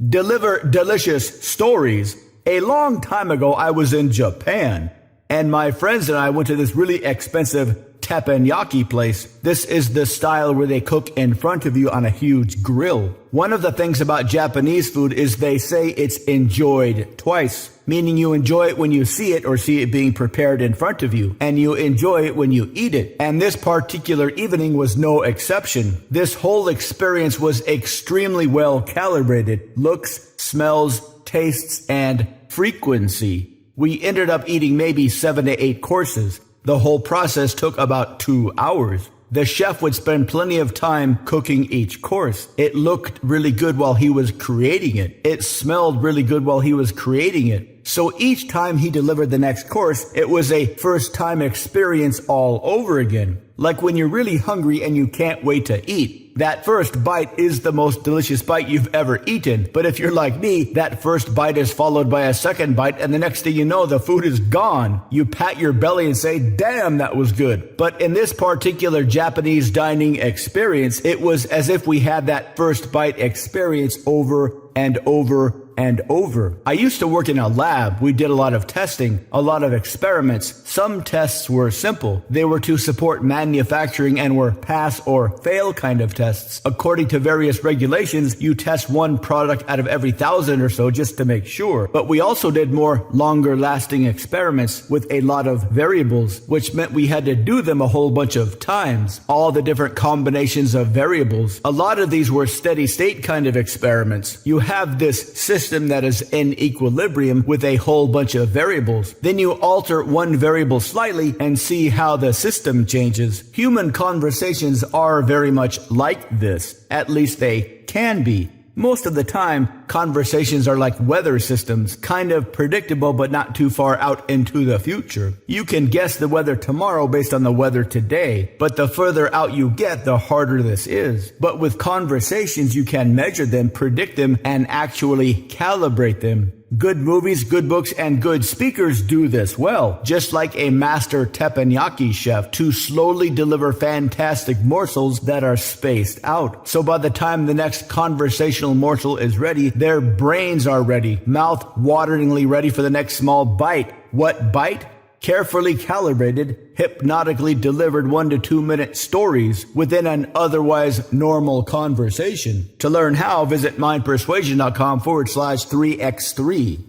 Deliver delicious stories. A long time ago, I was in Japan, and my friends and I went to this really expensive Teppanyaki place. This is the style where they cook in front of you on a huge grill. One of the things about Japanese food is they say it's enjoyed twice, meaning you enjoy it when you see it or see it being prepared in front of you, and you enjoy it when you eat it. And this particular evening was no exception. This whole experience was extremely well calibrated. Looks, smells, tastes, and frequency. We ended up eating maybe 7 to 8 courses. The whole process took about 2 hours. The chef would spend plenty of time cooking each course. It looked really good while he was creating it. It smelled really good while he was creating it. So each time he delivered the next course, it was a first-time experience all over again. Like when you're really hungry and you can't wait to eat. That first bite is the most delicious bite you've ever eaten. But if you're like me, that first bite is followed by a second bite, and the next thing you know, the food is gone. You pat your belly and say, damn, that was good. But in this particular Japanese dining experience, it was as if we had that first bite experience over and over and over. I used to work in a lab. We did a lot of testing, a lot of experiments. Some tests were simple. They were to support manufacturing and were pass or fail kind of tests. According to various regulations, you test one product out of every 1,000 or so just to make sure. But we also did more longer lasting experiments with a lot of variables, which meant we had to do them a whole bunch of times. All the different combinations of variables. A lot of these were steady state kind of experiments. You have this system that is in equilibrium with a whole bunch of variables. Then you alter one variable slightly and see how the system changes. Human conversations are very much like this. At least they can be. Most of the time, conversations are like weather systems, kind of predictable but not too far out into the future. You can guess the weather tomorrow based on the weather today, but the further out you get, the harder this is. But with conversations, you can measure them, predict them, and actually calibrate them. Good movies, good books, and good speakers do this well, just like a master teppanyaki chef, to slowly deliver fantastic morsels that are spaced out. So by the time the next conversational morsel is ready, their brains are ready, mouth-wateringly ready for the next small bite. What bite? Carefully calibrated, hypnotically delivered 1 to 2 minute stories within an otherwise normal conversation. To learn how, visit mindpersuasion.com/3x3.